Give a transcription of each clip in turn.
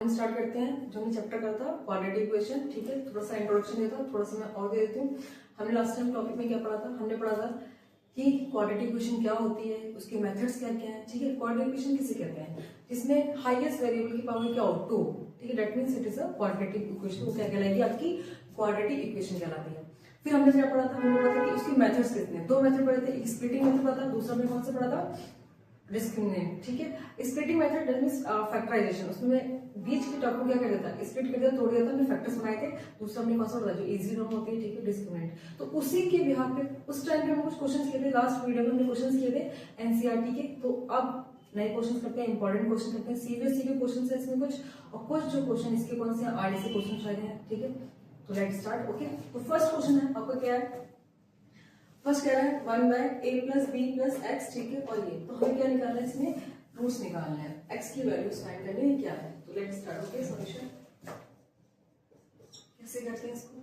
हम स्टार्ट करते हैं। जो हमने चैप्टर करा था क्वाड्रेटिक इक्वेशन, ठीक है। थोड़ा सा इंट्रोडक्शन देता हूँ, थोड़ा सा मैं और दे देती हूँ। हमने लास्ट टाइम टॉपिक में क्या पढ़ा था? हमने पढ़ा था कि क्वाड्रेटिक इक्वेशन क्या होती है, उसके मेथड्स क्या क्या हैं, ठीक है। क्वाड्रेटिक इक्वेशन किसे कहते हैं? जिसमें हाईएस्ट वेरिएबल की पावर क्या हो, 2, ठीक है। That means it is a quadratic equation. वो क्या कहलाएगी? आपकी क्वाड्रेटिक इक्वेशन कहलाती है। फिर हमने क्या पढ़ा था? हमने पढ़ा था कि उसके मेथड्स कितने, दो मेथड पढ़े थे। एक स्प्लिटिंग मेथड पढ़ा था, दूसरा हमने कौन सा पढ़ा था? डिस्क्रिमिनेंट, ठीक है। Splitting method that means factorisation. उसमें बीच के टर्म को क्या कर देता है? स्प्लिट कर देता, तोड़ देता। हमने फैक्टर्स बनाए थे। दूसरा हमने कौन सा पढ़ा? जो इजी टर्म होती है, ठीक है, डिस्क्रिमिनेंट। तो उसी के बिहाफ पे उस टाइम पे हमने कुछ क्वेश्चंस किए थे। लास्ट वीडियो में हमने क्वेश्चंस किए थे एनसीईआरटी के। तो अब नए क्वेश्चंस करते हैं, इंपॉर्टेंट क्वेश्चन करते हैं। सीरियस क्वेश्चन है इसमें कुछ, और कुछ जो क्वेश्चन इसके कौन से आरडी से क्वेश्चन शायद हैं, ठीक है। तो लेट्स स्टार्ट। ओके, तो फर्स्ट क्वेश्चन है आपका क्या है? फर्स्ट कह रहा है 1/a+b+x, ठीक है। और ये तो हमें क्या निकालना है? इसमें रूट्स निकालना है, x की वैल्यूज फाइंड करनी है क्या है। तो लेट्स स्टार्ट। ओके, सॉल्यूशन कैसे करते हैं इसको?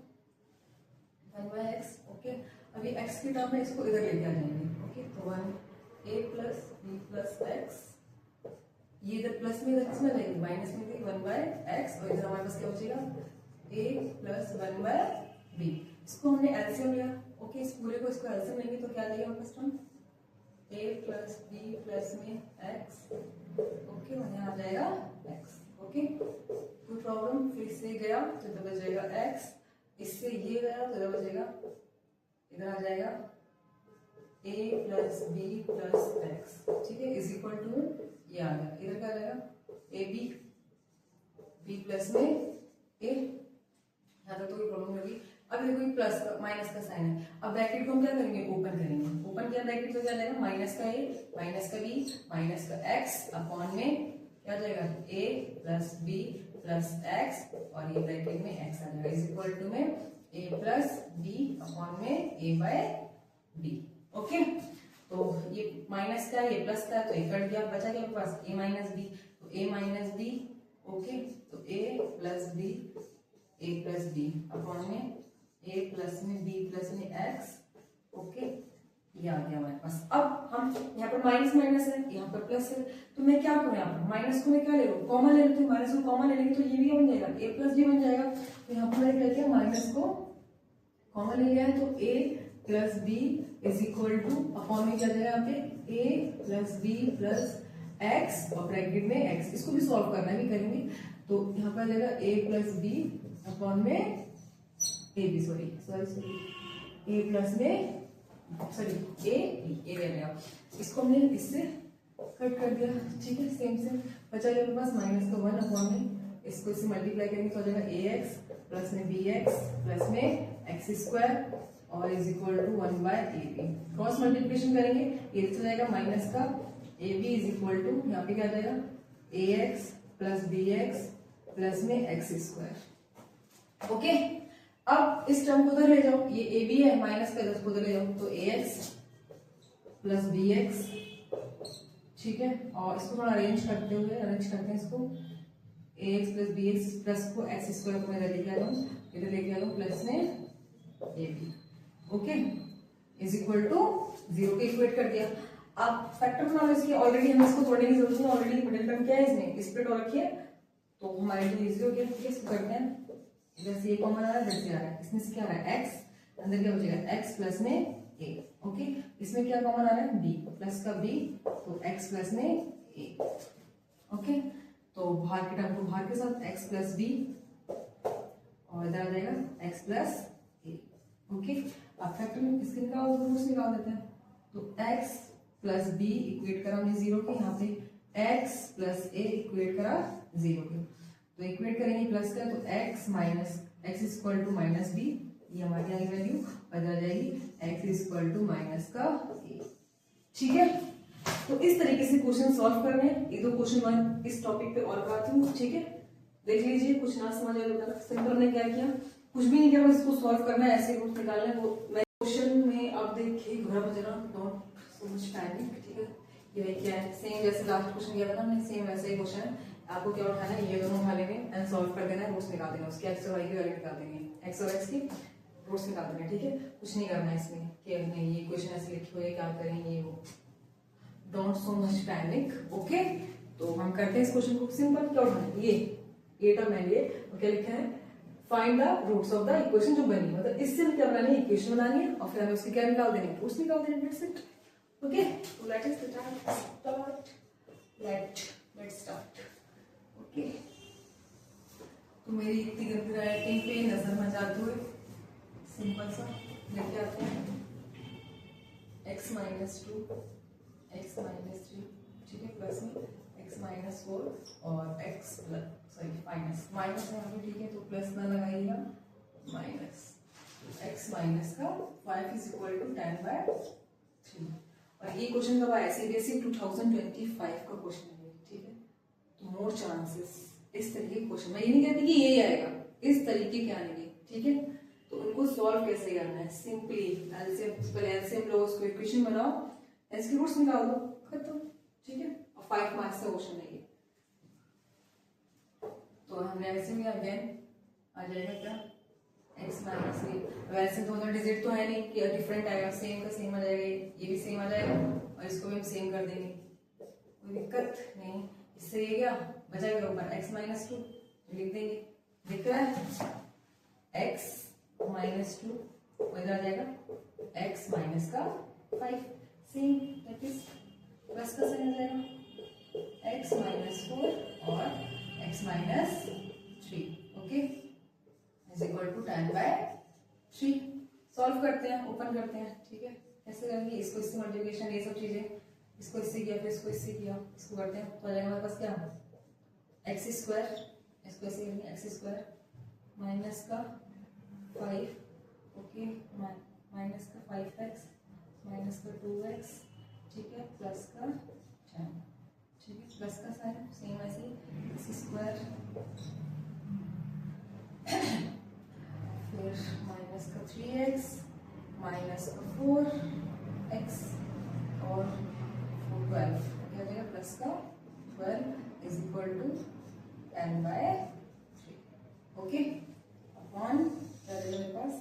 1/x, okay. अभी x की टर्म में इसको इधर लेके आ जाएंगे, ओके। तो 1a+b+x, ये इधर प्लस में, इधर किसमें रहेगी? माइनस में गई 1/x, और इधर हमारे पास क्या बचेगा? a+1/b। इसको हमने एलसीएम लिया, ओके। इस पूरे को इसको एलसीएम लेंगे तो क्या लेगा फर्स्ट टर्म? a+b+ में x, ओके, और यहाँ आ जाएगा x, ओके। कोई प्रॉब्लम? फिर से गया तो इधर बच जाएगा x, इससे ये गया तो इधर बचेगा, इधर आ जाएगा a+b+x, ठीक है, इज इक्वल टू ये आ गया। इधर क्या आ जाएगा? ab, b+ में a। यहाँ तक तो कोई प्रॉब्लम नहीं होगी। अब देखो प्लस का माइनस का साइन है। अब ब्रैकेट को हम क्या करेंगे? ओपन करेंगे। ओपन किया ब्रैकेट तो क्या जाएगा? माइनस का a, माइनस का b, माइनस का x अपॉन में क्या जाएगा? a+b+x, और ये ब्रैकेट में x आ जाएगा, इज इक्वल टू में a+b अपॉन में a/b, ओके। तो ये माइनस का है, ये प्लस का है, तो ये कट गया, बचा क्या आपके पास? a-b, तो a-b, ओके। तो a+b अपॉन में a+ में b+ में x, ओके। ये आ गया हमारे पास। अब हम यहाँ पर माइनस माइनस है, यहाँ पर प्लस है, तो मैं क्या करूँ? यहाँ पर माइनस को मैं क्या ले लूँ? कॉमन ले लेती हूँ। माइनस को कॉमन ले लेंगे तो ये भी बन जाएगा, a+b बन जाएगा। तो यहाँ पर मैंने क्या किया? माइनस को कॉमन ले लिया है, तो a+b is equal two upon में क्या जाएगा यहाँ पे? a+b+x और ब्रैकेट में x। इसको भी सॉल्व करना भी करेंगे, तो यहाँ पर आ जाएगा a+b अपॉन में ab, सॉरी a+ में सॉरी ए रहेगा। इसको हमने इससे कट कर दिया, ठीक है। सेम सेम बचा गया अपने पास माइनस का 1 अपॉन में, इसको इससे मल्टीप्लाई करेंगे तो हो जाएगा ax प्लस में bx प्लस में x² और is equal to 1/ab। Cross multiplication करेंगे, ये चला जाएगा माइनस का ab इज इक्वल टू यहाँ पे क्या आ जाएगा? ax प्लस bx प्लस में x², ओके। अब इस टर्म को उधर ले जाओ, ये ए बी है, माइनस का 10 को उधर ले जाओ, तो ax प्लस bx, ठीक है। और इसको थोड़ा अरेंज करते हैं इसको, ax प्लस bx प्लस को x² को मैं इधर लेके आ जाऊँ, प्लस में ab, okay, is equal to 0 के इक्वेट कर दिया। अब फैक्टर बना लो इसकी, ऑलरेडी हमें इसको तोड़ने की जरूरत नहीं, ऑलरेडी मिडिल टर्म क्या है इसमें? स्प्लिट हो रखी है, तो हमारे लिए इजी हो गया, ठीक है। इसको करते हैं, इधर से ये कॉमन आ रहा है, इधर से आ रहा है, इसमें से क्या आ रहा है? x, अंदर क्या बचेगा? x प्लस में a, ओके। इसमें क्या कॉमन आ रहा है? b, प्लस का b, तो x प्लस में a, ओके। तो बाहर के टर्म को बाहर के साथ x प्लस b, और इधर आ जाएगा x प्लस a, ओके। अब फैक्टर इसके निकाल देते हैं, तो x प्लस b इक्वेट करा हमने 0 के, यहाँ पे x प्लस a इक्वेट करा 0 के, तो इक्वेट करेंगे प्लस का, तो x minus x equal to minus b, ये हमारी आएगी वैल्यू, और आ जाएगी x इक्वल टू माइनस का a, ठीक है। तो इस तरीके से क्वेश्चन सॉल्व करने हैं। ये दो क्वेश्चन मैं इस टॉपिक पे और कराती हूँ, ठीक है। देख लीजिए, कुछ ना समझ आए तो सिंपल ने क्या किया, कुछ भी नहीं किया, बस इसको सॉल्व करना है, ऐसे रूट निकालना है। वो मैं क्वेश्चन में आप देखिए, घबरा मत जाना, डोंट सो मच पैनिक, ठीक है। ये क्या है? सेम जैसे लास्ट क्वेश्चन किया था ना हमने, सेम वैसे ही क्वेश्चन है। आपको क्या उठाना है? ये दोनों उठा लेंगे एंड सॉल्व कर देना है, रूट्स निकाल देना, उसके x और y की वैल्यू निकाल देंगे, x और x की रूट्स निकाल देंगे, ठीक है। कुछ नहीं करना है इसमें कि नहीं ये क्वेश्चन ऐसे लिखे हुए क्या करेंगे, वो don't so much panic, okay. तो हम करते हैं इस क्वेश्चन को सिंपल। क्या उठाना है? ये ये टर्म है ये, और क्या लिखा है find the roots of the equation जो बनी, मतलब इससे हमें क्या बनानी है, इक्वेशन बनानी है और फिर हमें उसकी क्या निकाल देनी है, रूट्स निकाल देने, दैट्स इट। ओके, तो लेट्स स्टार्ट। ओके, तो मेरी इतनी गंदी राइटिंग पे नजर न जाते हुए सिंपल सा लेके आते हैं x - 2 x - 3, ठीक है, प्लस में x - 4 और x माइनस है यहाँ पे, ठीक है, तो प्लस ना लगाइएगा, माइनस x माइनस का 5 इज इक्वल टू 10/3। और ये क्वेश्चन कब आया, सीबीएसई 2025 का क्वेश्चन है, ठीक है, तो मोर चांसेस इस तरीके के क्वेश्चन, मैं ये नहीं कहती कि यही आएगा, इस तरीके के आने के, ठीक है। तो उनको सॉल्व कैसे करना है, सिंपली एलसीएम लो, उसको इक्वेशन बनाओ, इसके रूट्स निकाल दो, खत्म, ठीक है। और 5 मार्क्स का क्वेश्चन है ये, तो हमने ऐसे में अगेन आ जाएगा क्या, x माइनस 3, वैसे दोनों डिजिट तो है नहीं कि डिफरेंट आएगा, सेम का सेम आ जाएगा, ये भी सेम आ जाएगा और इसको भी हम सेम कर देंगे, कोई दिक्कत नहीं। इससे ये क्या बचाएगा ऊपर, x - 2 लिख देंगे, दिख रहा है, x - 2 इधर आ जाएगा x माइनस का 5, सेम दैट इज प्लस का साइन आ जाएगा x - 4 और x - 3, okay, is equal to 10/3। Solve करते हैं, ओपन करते हैं, ठीक है, कैसे करेंगे, इसको इससे मल्टीप्लिकेशन, ये सब चीजें, इसको इससे किया फिर इसको इससे किया, इसको करते हैं, तो आ जाएगा हमारे पास क्या, x², इसको ऐसे करेंगे x² माइनस का 5, ओके, माइनस का 5x माइनस का 2x, ठीक है, प्लस का 10, ठीक है, प्लस का साइन सेम ऐसे ही x² फिर माइनस का 3x माइनस का 4x और 12, क्या हो जाएगा, प्लस का 12 is equal to 10/3, okay. Upon क्या रहेगा मेरे पास,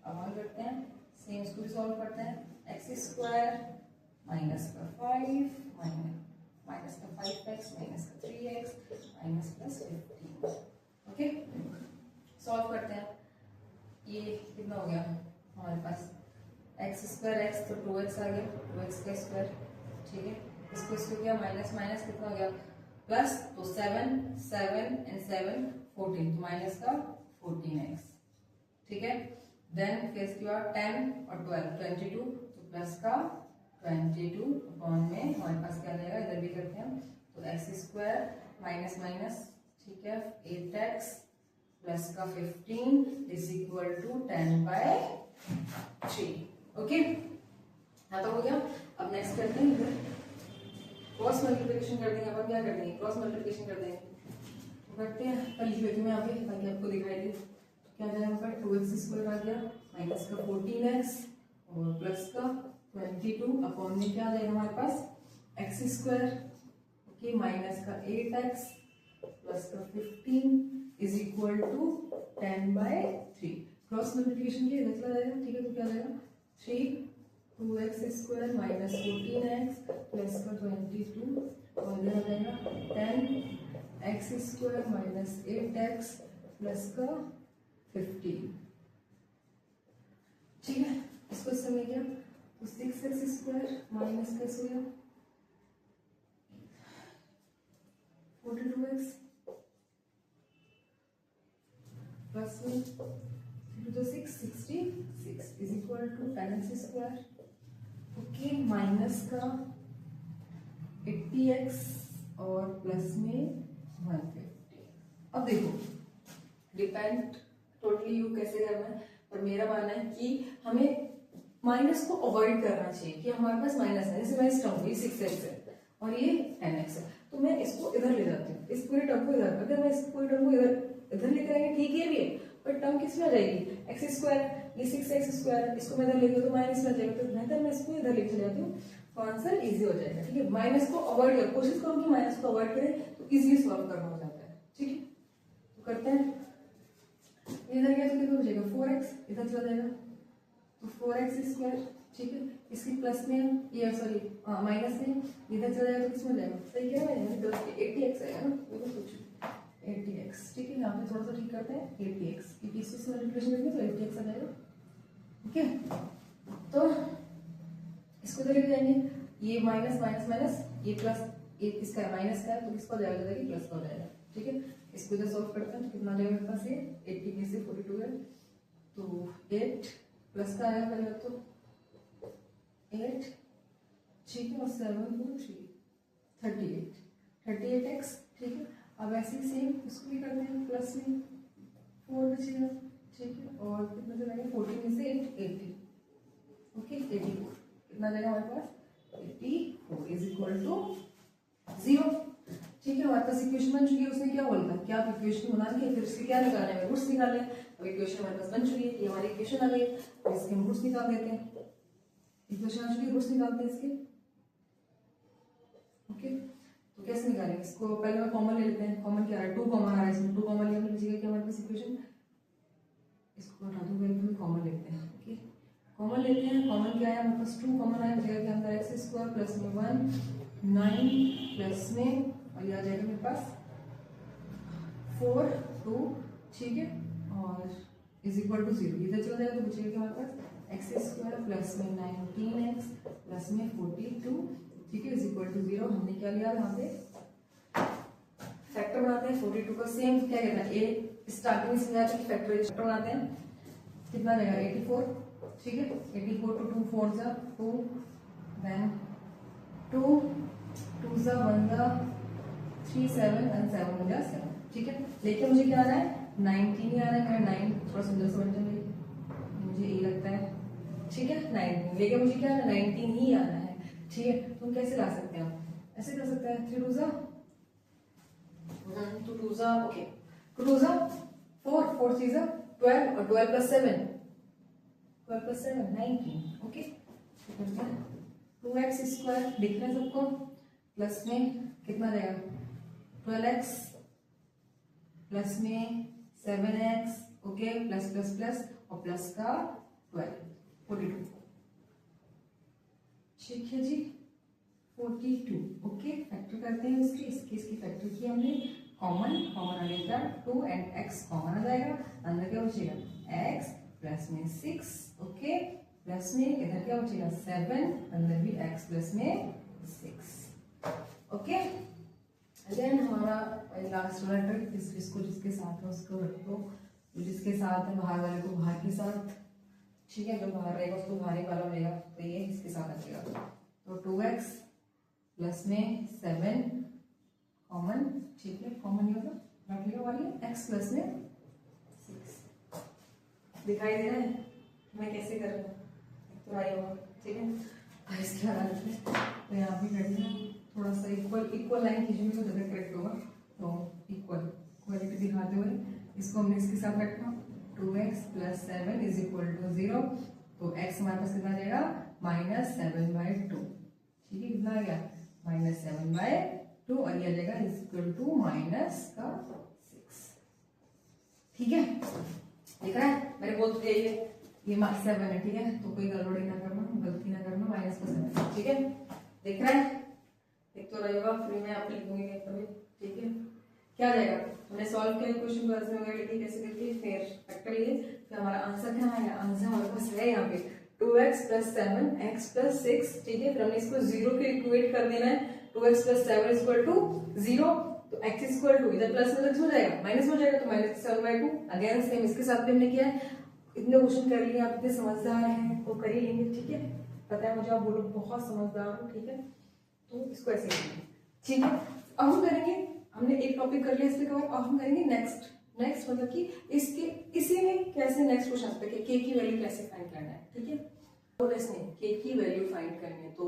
अपॉन करते हैं, सेम इसको भी सॉल्व करते हैं, x² माइनस का 5 माइनस का 5x माइनस का 3x minus plus 15, okay. Solve करते हैं, ये कितना हो गया हमारे पास, x² x तो 2x आ गया, 2x का स्क्वायर, ठीक है, इसको किया माइनस माइनस कितना हो गया प्लस, तो 7 एंड 7 14, तो माइनस का 14x, ठीक है। देन फिर इसके बाद 10 और 12 22, तो प्लस का 22 अपॉन में हमारे पास क्या रहेगा, इधर भी करते हैं, तो x² माइनस माइनस, ठीक है, 8x प्लस का 15 इज इक्वल टू 10/3, ओके, हाँ तो हो गया। अब नेक्स्ट करते हैं इधर क्रॉस मल्टीप्लिकेशन कर देंगे, अपन क्या कर देंगे, क्रॉस मल्टीप्लिकेशन कर देंगे, तो करते हैं, कल लिख लेती हूँ मैं यहाँ पे ताकि आपको दिखाई दे, क्या आ जाएगा, 2x² आ गया माइनस का 14x और प्लस का 22 अपॉन में क्या आ जाएगा हमारे पास, x², ओके, माइनस का 8x प्लस का 15 is equal to 10/3। Cross multiplication के इधर चला जाएगा, ठीक है, तो क्या आ जाएगा 3 2x² माइनस 14x प्लस का 22 और इधर आ जाएगा 10x² माइनस 8x प्लस का 15, ठीक है। इसको इस समय क्या, तो 6x² माइनस कैसे हो गया 42x plus 66 is equal to 10x², okay, minus का 80x और प्लस में 150। अब देखो डिपेंड टोटली यू कैसे करना है, पर मेरा मानना है कि हमें माइनस को अवॉइड करना चाहिए, कि हमारे पास माइनस है, जैसे मैं इस टर्म को, ये 6x है और ये 10x है, तो मैं इसको इधर ले जाती हूँ, इस पूरे टर्म को इधर, अगर मैं इस पूरे टर्म को इधर लेकर आएंगे, ठीक है भी है, पर टर्म किस में आ जाएगी, x², ये 6x², इसको मैं इधर लेकर तो माइनस में आ जाएगा, तो बेहतर मैं इसको इधर लेकर जाती हूँ, तो आंसर इजी हो जाएगा, ठीक है। माइनस को अवॉइड कर, कोशिश करो कि माइनस को अवॉइड करें, तो इजी सॉल्व करना हो जाता है, ठीक है। तो करते हैं, इधर गया तो कितना हो जाएगा 4x, इधर चला जाएगा तो 4x², ठीक है, इसकी प्लस में ये सॉरी माइनस में इधर चला जाएगा तो किसमें जाएगा, सही कह रहा है मैंने, 80x आएगा ना, वो तो सोचो 80x, ठीक है। यहाँ पे थोड़ा सा ठीक करते हैं 80x, क्योंकि इससे मल्टीप्लिकेशन करेंगे तो 80x आ जाएगा। ओके, तो इसको इधर लेके जाएंगे, ये माइनस माइनस माइनस, ये प्लस, ये किसका है माइनस का है, तो किसका हो जाएगा कि प्लस का हो जाएगा, ठीक है। इसको इधर सॉल्व करते हैं तो कितना जाएगा मेरे पास, ये 80 में से 42 है तो 8 प्लस का आएगा पहले तो 8, ठीक है, और 7 2 3 38x, ठीक है। अब ऐसे ही सेम इसको भी करते हैं, प्लस में 4 बचेगा, ठीक है, और कितना चलेगा 40 में से 8 80, ओके 84, कितना जाएगा हमारे पास 84 इज इक्वल टू 0, ठीक है। हमारे पास इक्वेशन बन चुकी है, उसने क्या बोला था कि आप इक्वेशन बना के फिर इसके क्या निकालना है, रूट्स निकालने हैं। अब इक्वेशन हमारे पास बन चुकी है, ये हमारी इक्वेशन आ गई, इसके हम रूट्स निकाल देते हैं। इक्वेशन आ चुकी है, रूट्स निकालते हैं इसके, ओके। तो कैसे निकालेंगे इसको, पहले मैं कॉमन ले लेते हैं, कॉमन क्या है 2 कॉमन आ रहा है इसमें, 2 कॉमन लेने लीजिएगा कि हमारे पास इक्वेशन, इसको हटा दूं पहले तो कॉमन लेते हैं, ओके। कॉमन लेते हैं, कॉमन क्या है हमारे पास 2 कॉमन आया, बचेगा क्या अंदर x स्क्वायर प्लस में 1 9 प्लस में, और ये आ जाएगा मेरे पास 4 2, ठीक है, और इज इक्वल टू 0, इधर चला जाएगा तो बचेगा क्या हमारे पास x स्क्वायर प्लस में 19x प्लस में 42, ठीक है, इज इक्वल टू 0। हमने क्या लिया यहाँ पे फैक्टर बनाते हैं 42 का, सेम क्या कहता है ए स्टार्टिंग में समझा था कि फैक्टर बनाते हैं, कितना जाएगा 84, ठीक है, 84 to 2 4 जा 2, देन 2 2 जा 1 जा 3 7 and 7 हो गया 7, ठीक है। लेकिन मुझे क्या आ रहा है 19 ही आ रहा है, मेरा 9 थोड़ा सुंदर से बन जाएगा, मुझे ये लगता है, ठीक है 19, लेकिन मुझे क्या है 19 ही आना है, ठीक है। तो कैसे ला सकते हैं आप, ऐसे कर सकते हैं 3 2 जा 2 2 जा, ओके 2 2 जा 4 4 3 जा 12 और 12 plus 7 12 plus 7 19, okay. 2x square दिख रहा है सबको, प्लस में कितना रहेगा 12x प्लस में 7x, okay, plus plus plus और प्लस का 12 42, ठीक है जी 42, ओके। फैक्टर करते हैं इसकी फैक्टर की हमने, कॉमन कॉमन आ जाएगा 2 एंड x कॉमन आ जाएगा, अंदर क्या बचेगा x प्लस में 6, ओके, प्लस में इधर क्या बचेगा 7, अंदर भी x प्लस में 6, ओके। देन हमारा लास्ट वाला ट्रिक, जिसको जिसके साथ है उसको रख दो, जिसके साथ है बाहर वाले को बाहर के साथ, ठीक है, जो बाहर रहेगा उसको बाहर ही वाला मिलेगा, तो ये इसके साथ रखेगा, तो 2x प्लस में 7 कॉमन, ठीक है, कॉमन ये होगा रख लिया वाली x प्लस में 6, दिखाई दे रहा है मैं कैसे कर रहा हूँ, तो आई होगा, ठीक है। इसके बाद तो यहाँ भी कर दिया, थोड़ा सा इक्वल लाइन खींचेंगे तो ज़्यादा करेक्ट होगा, तो इक्वलिटी दिखाते हुए इसको हमने इसके साथ रखा 2x plus 7 is equal to 0, तो x हमारे पास कितना जाएगा -7/2, ठीक है, कितना आ गया -7/2, और ये आ जाएगा इज इक्वल टू -6, ठीक है। दिख रहा है मैंने बोल दिया ये -7 है, ठीक है, तो कोई गड़बड़ी ना करना, गलती ना करना, -7, ठीक है, दिख रहा है, एक तो रहेगा, फिर मैं आप लिखूंगी पेपर में, ठीक है। क्या आ जाएगा, हमने सॉल्व किया क्वेश्चन को ऐसे वगैरह लिखी कैसे करके, फिर फैक्टर लिए, फिर हमारा आंसर क्या आएगा, आंसर हमारे पास है यहाँ पे 2x प्लस 7 x प्लस 6, ठीक है। फिर हमने इसको 0 के इक्वेट कर देना है, 2x plus 7 is equal to 0, तो x इज इक्वल टू इधर प्लस में हो जाएगा माइनस हो जाएगा, तो -7/2, अगेन सेम इसके साथ भी हमने किया है। इतने क्वेश्चन कर लिए, आप इतने समझदार हैं तो कर ही लेंगे, ठीक है, पता है मुझे आप बोलो बहुत समझदार हो, ठीक है। तो इसको ऐसे करेंगे, ठीक है। अब हम करेंगे, हमने एक टॉपिक कर लिया इसके कवर, अब हम करेंगे नेक्स्ट मतलब कि इसी में कैसे नेक्स्ट क्वेश्चन पे के की वैल्यू कैसे फाइंड करना है, ठीक है। तो इसमें के की वैल्यू फाइंड करनी है, तो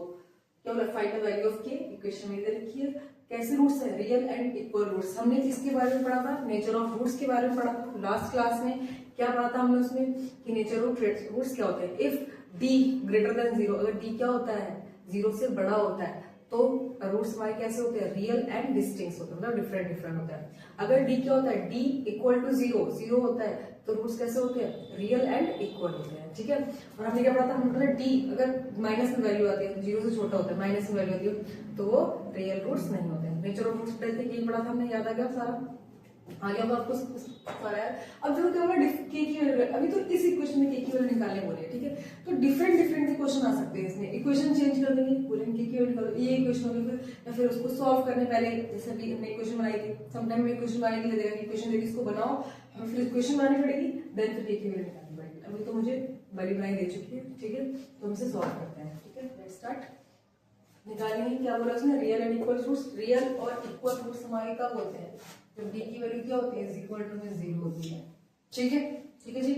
क्या बोला, फाइंड द वैल्यू ऑफ के, इक्वेशन में इधर लिखिए, कैसे रूट्स है, रियल एंड इक्वल रूट्स। हमने इसके बारे में पढ़ा था, नेचर ऑफ रूट्स के बारे में पढ़ा था लास्ट क्लास में। क्या पढ़ा था हमने उसमें कि नेचर ऑफ रूट्स क्या होते हैं, इफ डी ग्रेटर देन 0, अगर डी क्या होता है 0 से बड़ा होता है तो रूट्स हमारे कैसे होते हैं, रियल एंड डिस्टिंक्ट होते हैं, मतलब डिफरेंट होता है। अगर डी क्या होता है, डी इक्वल टू 0 होता है तो रूट्स कैसे होते हैं, रियल एंड इक्वल होते हैं, ठीक है। और हमने क्या पढ़ा था, हमने डी अगर माइनस में वैल्यू आती है, 0 से छोटा होता है, माइनस में वैल्यू आती है तो वो रियल रूट्स नहीं होते हैं। नेचर ऑफ रूट्स पढ़ते यही पढ़ा था हमने, याद आ गया सारा, आगे अब आपको सारा है। अब देखो क्या होगा, के की वैल्यू अभी तो इस इक्वेशन में के की वैल्यू निकालने बोले हैं, ठीक है। तो डिफरेंट डिफरेंट के क्वेश्चन आ सकते हैं इसमें, इक्वेशन चेंज कर देंगे, बोलेंगे के की वैल्यू निकालो, ये इक्वेशन होगी फिर, या फिर उसको सॉल्व करने पहले जैसे अभी हमने इक्वेशन बनाई थी, समटाइम में इक्वेशन बनाने के लिए देगा, इक्वेशन देके इसको बनाओ, हमें फिर इक्वेशन बनानी पड़ेगी, देन फिर के की वैल्यू निकालनी पड़ेगी। अभी तो मुझे वैल्यू बनाई दे चुकी है, ठीक है, तो हम इसे सॉल्व करते हैं, ठीक है। Let's start. निकालेंगे, क्या बोला उसने, real and equal roots, real और इक्वल रूट्स हमारे कब होते हैं, जब d की वैल्यू क्या होती है, इज इक्वल टू में 0 होती है, ठीक है। ठीक है जी,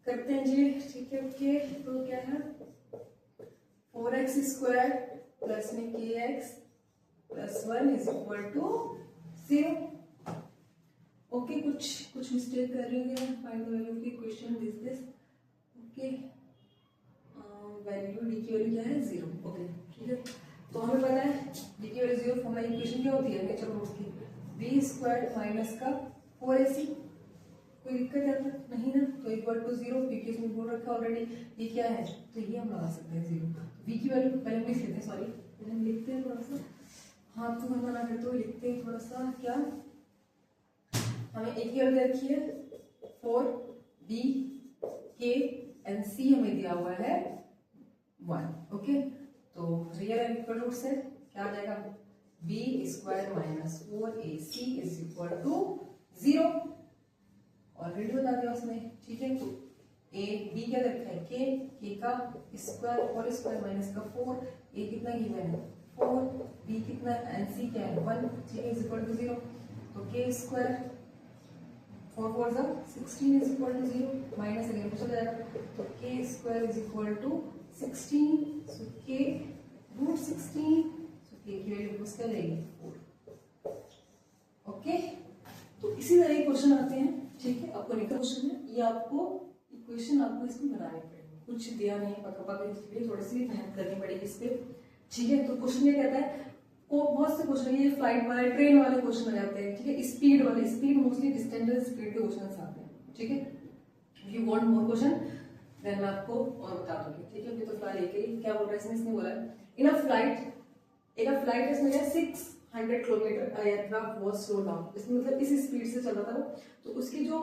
करते हैं जी, ठीक है। ओके, तो क्या है 4x स्क्वायर प्लस में kx plus 1 is equal to 0। Okay, कुछ मिस्टेक कर रही हूँ, find the value of the equation this. Okay, value d की वैल्यू क्या है 0। ओके, ठीक है। तो हमें पता है d की वैल्यू 0, फॉर्मूला इक्वेशन क्या होती है, चलो उसकी b स्क्वायर माइनस का 4ac, कोई दिक्कत है तो नहीं ना, तो इक्वल टू 0, b के इसमें बोल रखा ऑलरेडी, ये क्या है, तो ये हम लगा सकते हैं 0। b की वैल्यू पहले हम लिख लेते हैं, सॉरी पहले हम लिखते हैं थोड़ा सा, हाथ को मना करते हुए लिखते हैं थोड़ा सा, क्या हमें a की वैल्यू रखी है 4, b, k एंड c हमें दिया हुआ है 1। ओके, तो रियल एंड इक्वल रूट्स है, क्या आ जाएगा, b square minus 4ac is equal to 0, already बता दिया उसने, ठीक है। तो a b क्या रखा है, k का स्क्वायर और स्क्वायर माइनस का 4, a कितना गिवन है 4, b कितना एंड c क्या है 1, ठीक है, इज इक्वल टू 0। तो k स्क्वायर 4 4 जा 16 is equal to 0, minus again कुछ हो जाएगा, तो k square is equal to 16, so k root 16, so k की वैल्यू क्या रहेगी 4। ओके, तो इसी तरह क्वेश्चन आते हैं, ठीक है। आपको लिखा क्वेश्चन है, ये आपको इक्वेशन आपको इसमें बनानी पड़ेगी, कुछ दिया नहीं पक्का पक्का, इसके लिए थोड़ी सी मेहनत करनी पड़ेगी इस पे, ठीक है। तो क्वेश्चन ये कहता है, को बहुत से क्वेश्चन ये फ्लाइट वाले ट्रेन वाले क्वेश्चन आ जाते हैं, ठीक है, स्पीड वाले, स्पीड मोस्टली डिस्टेंस स्पीड के क्वेश्चन आते हैं, ठीक है। If you want more question then मैं आपको और बता दूंगी, ठीक है। अभी तो फिलहाल एक ही क्या बोल रहा है इसने बोला है, इन अ फ्लाइट इसमें 600 kilometre aircraft was slow down, इसमें मतलब इस स्पीड से चल रहा था वो, तो उसकी जो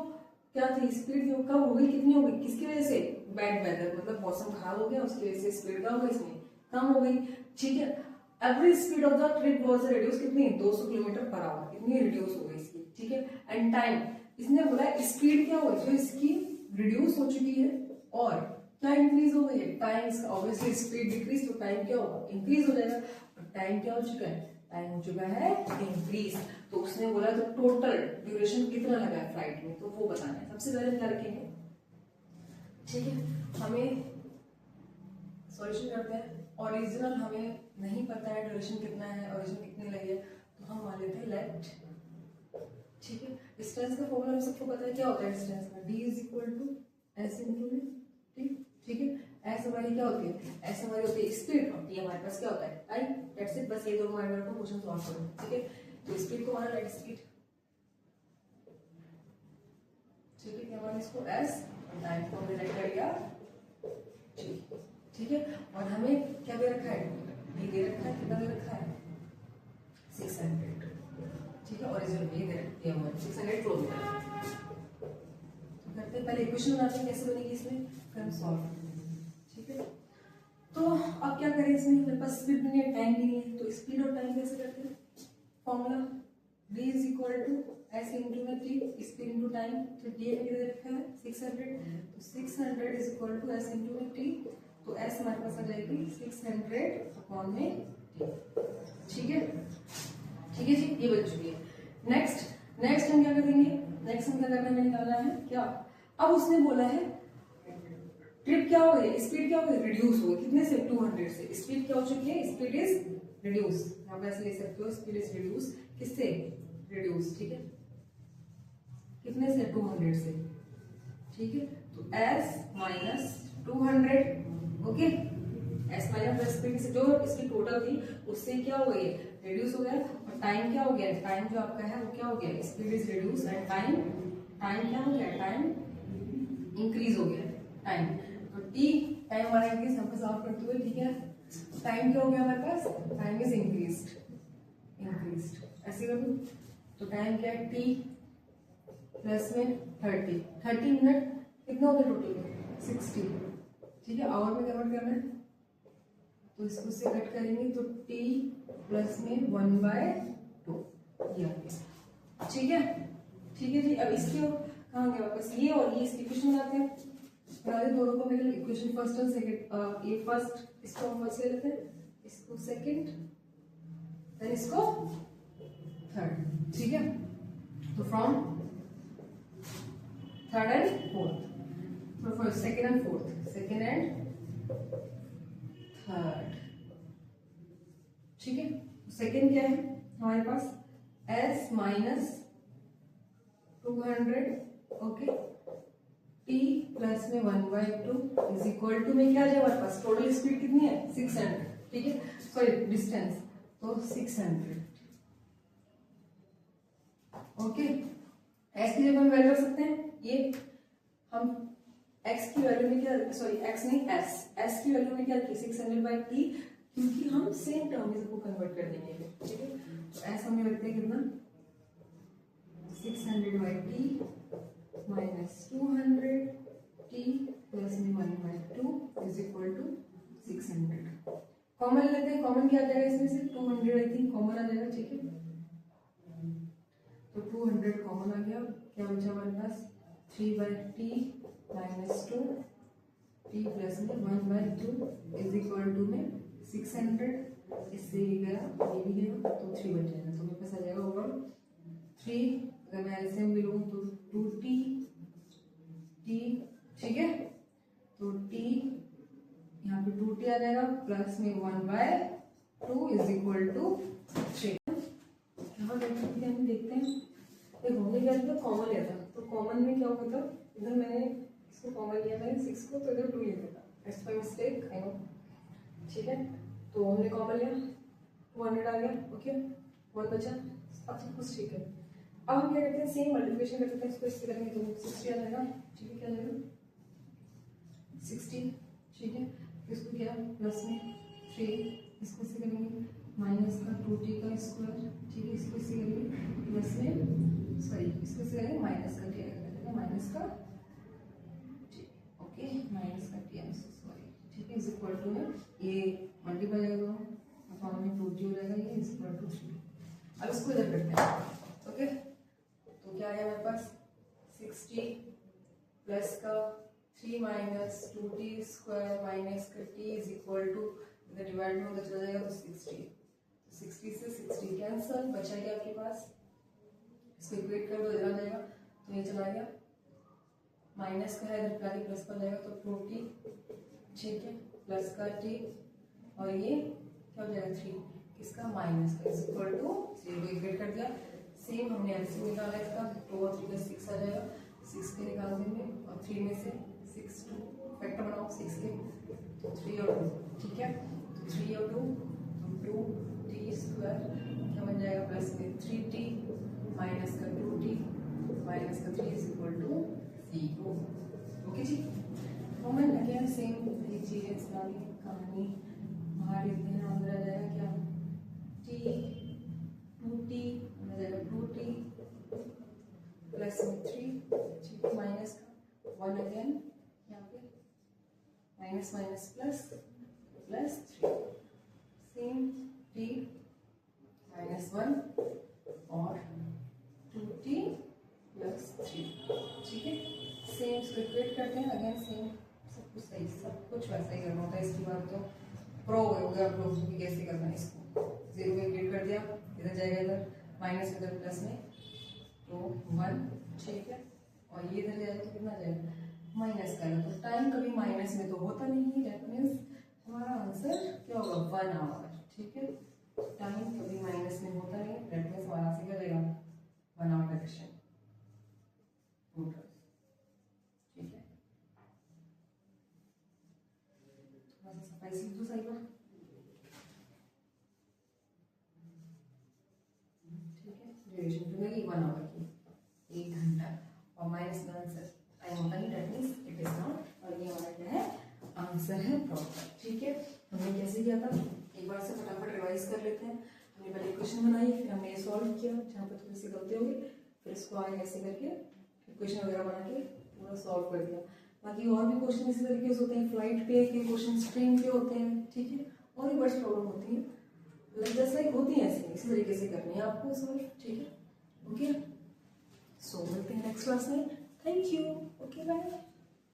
क्या थी स्पीड जो कम हो गई, कितनी हो गई, किसकी वजह से, बैड वेदर, मतलब मौसम खराब हो गया, उसकी वजह से स्पीड क्या हो गई, इसमें कम हो गई, ठीक है। Average speed of the trip was reduce, कितनी 200 किलोमीटर पर आवर, कितनी रिड्यूस हो गई इसकी, ठीक है। एंड टाइम, इसने बोला स्पीड क्या हुई, जो इसकी रिड्यूस हो चुकी है और क्या इंक्रीज हो गई है, टाइम, ऑब्वियसली स्पीड डिक्रीज तो टाइम क्या होगा, इंक्रीज हो जाएगा, और टाइम क्या हो चुका है, टाइम हो चुका है इंक्रीज। तो उसने बोला तो टोटल ड्यूरेशन कितना लगा है फ्लाइट में, तो वो बताना है। सबसे पहले क्या रखेंगे, ठीक है, हमें सॉल्यूशन करते हैं, ओरिजिनल हमें नहीं पता है ड्यूरेशन कितना है, ओरिजिन कितनी लगी है, तो हम मान लेते हैं लेट, ठीक है। डिस्टेंस का फॉर्मूला हम सबको पता है, क्या होता है डिस्टेंस का, d is equal to s into में t, ठीक है। s हमारी क्या होती है, s हमारी होती है स्पीड, और t हमारे पास क्या होता है टाइम, दैट्स इट, बस ये दोनों माइंड रखो, क्वेश्चन सॉल्व करो, ठीक है। तो स्पीड को माना लाइट स्पीड, ठीक है, क्या माना इसको s, और टाइम को हमने राइट कर दिया t, ठीक है। और हमें क्या दे रखा है, d दे रखा है, कितना दे रखा है 600, ठीक है, ओरिजिनल ये दे रखी है 600 किलोमीटर। करते हैं, पहले इक्वेशन बनाते हैं कैसे बनेगी इसमें, फिर हम सॉल्व करेंगे, ठीक है। तो अब क्या करें, इसमें मेरे पास स्पीड भी नहीं है, टाइम भी नहीं है, तो स्पीड और टाइम कैसे करते हैं, formula d is equal to s into में t, स्पीड इनटू टाइम, तो d कितना दे रखा है 600, तो 600 is equal to s into में t, तो s हमारे पास आ जाएगी 600 अपॉन में t, ठीक है, ठीक है जी, ये बन चुकी है। नेक्स्ट हम क्या करेंगे, नेक्स्ट हम क्या करना है, निकालना है क्या, अब उसने बोला है ट्रिप क्या हो गई, स्पीड क्या हो गई, रिड्यूस हो गई, कितने से 200 से, स्पीड क्या हो चुकी है, स्पीड इज रिड्यूस, यहाँ पे ऐसे ले सकते हो, स्पीड इज रिड्यूस, किससे रिड्यूस, ठीक है, कितने से 200 से, ठीक है। तो s minus 200, okay, s minus speed से जो इसकी टोटल थी उससे क्या हो गई, रिड्यूस हो गया, और टाइम क्या हो गया, टाइम जो आपका है वो क्या हो गया, speed is reduce and time क्या हो गया, टाइम इंक्रीज हो गया, टाइम, तो t टाइम हमारा इंक्रीज, हमको सॉल्व करते हुए, ठीक है, टाइम क्या हो गया हमारे पास, टाइम इज इंक्रीज्ड, ऐसे कर दूं, तो टाइम क्या है t प्लस में 30 मिनट कितना होता है टोटल में 60, ठीक है, आवर में कन्वर्ट करना है तो इसको से कट करेंगे तो t प्लस में 1/2 ये आ गया, ठीक है जी। अब इसके कहाँ गया वापस, ये और ये इसकी इक्वेशन बनाते हैं, बना दे दोनों को मिले इक्वेशन फर्स्ट और सेकंड, ये फर्स्ट इसको हम फर्स्ट ले लेते हैं, इसको सेकंड, देन इसको थर्ड, ठीक है। तो from third and fourth, first second and fourth, second and third, ठीक है। सेकंड क्या है हमारे पास s minus 200, okay, t plus में 1/2 इज इक्वल टू में क्या आ जाए हमारे पास, टोटल स्पीड कितनी है 600, ठीक है, सॉरी डिस्टेंस तो 600, ओके। x की जगह हम वैल्यू रख सकते हैं, ये हम x की वैल्यू में क्या, सॉरी x नहीं s की वैल्यू में क्या रखी 600/t, क्योंकि हम सेम टर्म में सबको कन्वर्ट कर देंगे, ठीक है। तो s हमें रखते हैं कितना 600/t माइनस 200t प्लस में 1/2 इज इक्वल टू 600। कॉमन लेते हैं, कॉमन क्या आ जाएगा इसमें से 200 आई थिंक कॉमन आ जाएगा, ठीक है। तो 200 कॉमन आ गया, क्या बचा हमारे पास 3/t माइनस 2t प्लस में 1/2 इज इक्वल टू में 600, इससे ये गया ये भी गया तो 3 बच जाएगा, तो मेरे पास आ जाएगा ओवरऑल 3, अगर मैं एलसीएम भी लूँ तो 2t, ठीक है, तो t यहाँ पे 2t आ जाएगा प्लस में 1/2 इज इक्वल टू 3। यहाँ देखते हैं, देखो हमने क्या लिया कॉमन लिया था, तो कॉमन में क्या होगा था, इधर मैंने इसको कॉमन लिया मैंने 6 को, तो इधर 2 लिया था, it's my mistake I know, ठीक है। तो हमने कॉमन लिया 200 आ गया, ओके 1 बचा, अब सब कुछ ठीक है। अब हम क्या करते हैं सेम मल्टीप्लिकेशन कर सकते हैं, इसको इससे करेंगे तो 60 आ जाएगा, ठीक है, क्या आ जाएगा 60, ठीक है। इसको क्या प्लस में 3, इसको से करेंगे माइनस का 2t का स्क्वायर, ठीक है, इसको से करेंगे प्लस में, सॉरी इसको से करेंगे माइनस का t, माइनस का t, ओके माइनस का t, सॉरी, ठीक है, इज इक्वल टू में ये मल्टीप्लाई कर दो अपॉन में 2t हो जाएगा, ये इज इक्वल टू 3। अब इसको इधर करते हैं, ओके, तो क्या है हमारे पास 60 प्लस का 3 माइनस 2t स्क्वायर माइनस का t इज इक्वल टू, इधर डिवाइड में उधर चला जाएगा तो 60 से 60 कैंसल, बचा गया आपके पास, इसको इक्वेट कर दो इधर आ जाएगा, तो ये चला गया माइनस का है इधर प्लस प्लस पर जाएगा तो 2t, ठीक है, प्लस का t और ये क्या हो जाएगा 3, किसका माइनस का, इज इक्वल टू 0, इक्वेट कर दिया। सेम हमने एलसीएम निकाला इसका, 2 और 3 का 6 आ जाएगा, 6 के निकाल देंगे और 3 में से 6 2 फैक्टर बनाओ 6 के, तो 3 और 2, ठीक है, तो 3 और 2 तो 2t स्क्वायर क्या बन जाएगा प्लस में 3t माइनस का 2t माइनस का 3 इज इक्वल टू 0, ओके जी। कॉमन अगेन सेम यही चीज है, सारी कहानी बाहर लेते हैं, अंदर आ जाएगा क्या t 2t आ जाएगा 2t प्लस में 3, ठीक है, माइनस का 1 अगेन यहाँ पे minus minus plus plus 3, same t minus 1 और 2t प्लस 3, ठीक है, सेम इसको इक्वेट करते हैं अगेन, सेम सब कुछ सही, सब कुछ वैसा ही करना होता है। इसके बाद तो प्रो हो गया आप लोग कि कैसे करना है, इसको 0 में इक्वेट कर दिया, इधर जाएगा इधर माइनस इधर प्लस में तो 1, ठीक है, और ये इधर जाएगा तो कितना जाएगा माइनस का, तो टाइम कभी माइनस में तो होता नहीं, दैट मीन्स हमारा आंसर क्या होगा 1 आवर, ठीक है, टाइम कभी माइनस में होता नहीं, दैट मीन्स हमारा आंसर क्या रहेगा 1 आवर का क्वेश्चन टोटल, ठीक है। थोड़ा सा सफाई सीख दो सही बात, ठीक है, ड्यूरेशन तो मिलेगी 1 आवर की, 1 घंटा, और माइनस का आंसर टाइम होता नहीं, that means it is not, और ये हमारा क्या है आंसर है प्रॉपर, ठीक है। हमने कैसे किया था एक बार से फटाफट रिवाइज कर लेते हैं। हमने पहले क्वेश्चन बनाई, फिर हमने ये सॉल्व किया जहाँ पर थोड़ी सी गलती होगी, फिर इसको आगे ऐसे करके इक्वेशन वगैरह बना के पूरा सॉल्व कर दिया। बाकी और भी क्वेश्चन इसी तरीके से होते हैं, फ्लाइट पे के क्वेश्चन स्ट्रीम पे होते हैं, ठीक है, और भी बड़ी प्रॉब्लम होती है जैसे होती है ऐसे इसी तरीके से करनी है आपको सॉल्व, ठीक है। ओके, सो मिलते हैं नेक्स्ट क्लास में। Thank you, okay bye.